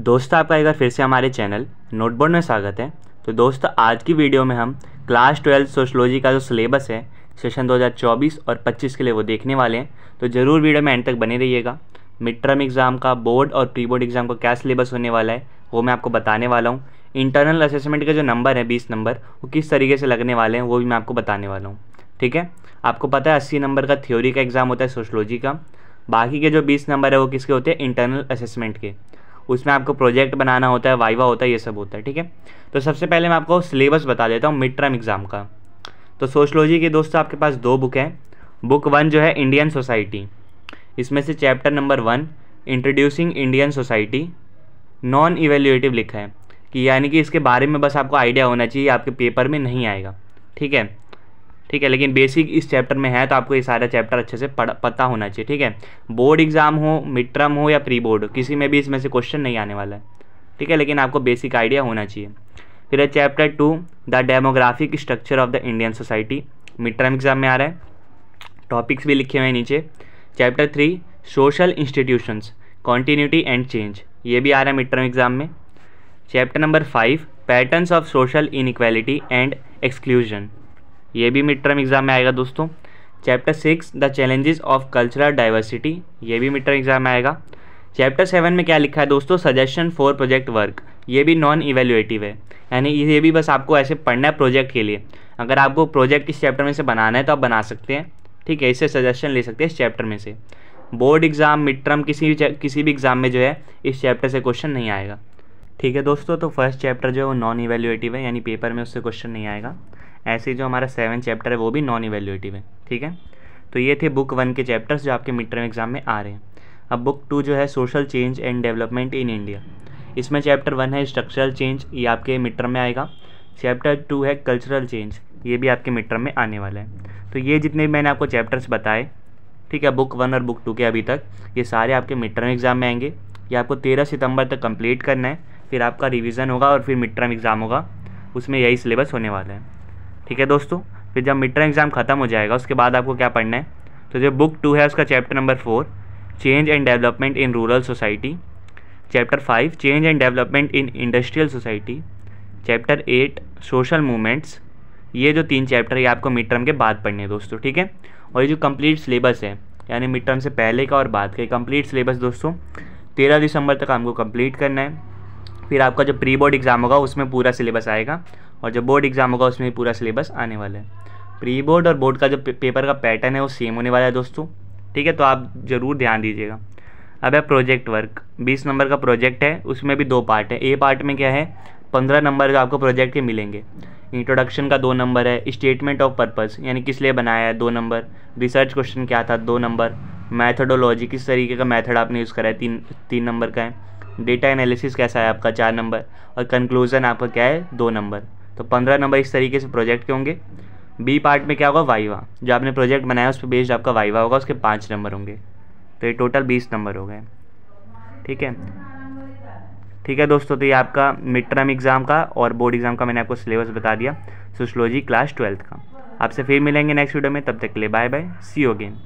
दोस्तों आपका एक बार फिर से हमारे चैनल नोटबोर्ड में स्वागत है। तो दोस्तों आज की वीडियो में हम क्लास 12 सोशलॉजी का जो सिलेबस है सेशन 2024 और 25 के लिए वो देखने वाले हैं। तो ज़रूर वीडियो में एंड तक बने रहिएगा। मिड टर्म एग्ज़ाम का, बोर्ड और प्री बोर्ड एग्ज़ाम का क्या सिलेबस होने वाला है वो मैं आपको बताने वाला हूँ। इंटरनल असेसमेंट के जो नंबर है 20 नंबर वो किस तरीके से लगने वाले हैं वो भी मैं आपको बताने वाला हूँ। ठीक है, आपको पता है 80 नंबर का थ्योरी का एग्ज़ाम होता है सोशलॉजी का। बाकी के जो 20 नंबर है वो किसके होते हैं? इंटरनल असेसमेंट के। उसमें आपको प्रोजेक्ट बनाना होता है, वाइवा होता है, ये सब होता है। ठीक है, तो सबसे पहले मैं आपको सिलेबस बता देता हूँ मिड टर्म एग्ज़ाम का। तो सोशलॉजी के दोस्तों आपके पास दो बुक हैं। बुक 1 जो है इंडियन सोसाइटी, इसमें से chapter number 1 introducing Indian society non evaluative लिखा है कि यानी कि इसके बारे में बस आपको आइडिया होना चाहिए, आपके पेपर में नहीं आएगा। ठीक है, लेकिन बेसिक इस चैप्टर में है तो आपको ये सारा चैप्टर अच्छे से पता होना चाहिए। ठीक है, बोर्ड एग्जाम हो, मिड टर्म हो या प्री बोर्ड, किसी में भी इसमें से क्वेश्चन नहीं आने वाला है। ठीक है, लेकिन आपको बेसिक आइडिया होना चाहिए। फिर है chapter 2 the demographic structure of the Indian society, mid term exam में आ रहा है, टॉपिक्स भी लिखे हुए हैं नीचे। Chapter 3 social institutions continuity and change, ये भी आ रहा है मिड टर्म एग्जाम में। Chapter number 5 patterns of social inequality and exclusion, ये भी मिड टर्म एग्जाम में आएगा दोस्तों। Chapter 6 the challenges of cultural diversity, ये भी मिड टर्म एग्जाम में आएगा। चैप्टर 7 में क्या लिखा है दोस्तों? सजेशन फॉर प्रोजेक्ट वर्क, ये भी नॉन इवेल्युएटिव है, यानी ये भी बस आपको ऐसे पढ़ना है प्रोजेक्ट के लिए। अगर आपको प्रोजेक्ट इस चैप्टर में से बनाना है तो आप बना सकते हैं। ठीक है, इससे सजेशन ले सकते हैं इस चैप्टर में से। बोर्ड एग्जाम, मिड टर्म, किसी भी एग्जाम में जो है इस चैप्टर से क्वेश्चन नहीं आएगा। ठीक है दोस्तों, तो फर्स्ट चैप्टर जो है वो नॉन इवेल्युएटिव है, यानी पेपर में उससे क्वेश्चन नहीं आएगा। ऐसे ही जो हमारा 7 चैप्टर है वो भी नॉन इवेल्युएटिव है। ठीक है, तो ये थे बुक 1 के चैप्टर्स जो आपके मिड टर्म एग्जाम में आ रहे हैं। अब बुक 2 जो है social change and development in India, इसमें चैप्टर 1 है स्ट्रक्चरल चेंज, ये आपके मिड टर्म में आएगा। चैप्टर 2 है कल्चरल चेंज, ये भी आपके मिड टर्म में आने वाला है। तो ये जितने भी मैंने आपको चैप्टर्स बताए, ठीक है, बुक 1 और बुक 2 के अभी तक, ये सारे आपके मिड टर्म एग्जाम में आएंगे। ये आपको 13 सितंबर तक कंप्लीट करना है, फिर आपका रिवीजन होगा और फिर मिड टर्म एग्ज़ाम होगा, उसमें यही सिलेबस होने वाला है। ठीक है दोस्तों, फिर जब मिड टर्म एग्ज़ाम ख़त्म हो जाएगा उसके बाद आपको क्या पढ़ना है? तो जो बुक 2 है उसका chapter number 4 change and development in rural society, chapter 5 change and development in industrial society, chapter 8 social movements. ये जो 3 चैप्टर ये आपको मिड टर्म के बाद पढ़ने हैं दोस्तों। ठीक है, और ये जो कंप्लीट सिलेबस है यानी मिड टर्म से पहले का और बाद का कंप्लीट सिलेबस दोस्तों 13 दिसंबर तक हमको कंप्लीट करना है। फिर आपका जो प्री बोर्ड एग्ज़ाम होगा उसमें पूरा सिलेबस आएगा और जो बोर्ड एग्ज़ाम होगा उसमें भी पूरा सिलेबस आने वाला है। प्री बोर्ड और बोर्ड का जो पेपर का पैटर्न है वो सेम होने वाला है दोस्तों। ठीक है, तो आप ज़रूर ध्यान दीजिएगा। अब है प्रोजेक्ट वर्क, 20 नंबर का प्रोजेक्ट है, उसमें भी 2 पार्ट है। ए पार्ट में क्या है? 15 नंबर जो आपको प्रोजेक्ट के मिलेंगे। इंट्रोडक्शन का 2 नंबर है, स्टेटमेंट ऑफ पर्पज़ यानी किस लिए बनाया है 2 नंबर, रिसर्च क्वेश्चन क्या था 2 नंबर, मैथडोलॉजी किस तरीके का मैथड आपने यूज़ करा है 3 नंबर का है, डेटा एनालिसिस कैसा है आपका 4 नंबर, और कंक्लूजन आपका क्या है 2 नंबर। तो 15 नंबर इस तरीके से प्रोजेक्ट के होंगे। बी पार्ट में क्या होगा? वाइवा, जो आपने प्रोजेक्ट बनाया उस पर बेस्ड आपका वाइवा होगा, उसके 5 नंबर होंगे। तो ये टोटल 20 नंबर हो गए। ठीक है दोस्तों, तो ये आपका मिड टर्म एग्ज़ाम का और बोर्ड एग्ज़ाम का मैंने आपको सिलेबस बता दिया सोशलॉजी क्लास 12 का। आपसे फिर मिलेंगे नेक्स्ट वीडियो में, तब तक के लिए bye bye, see you again.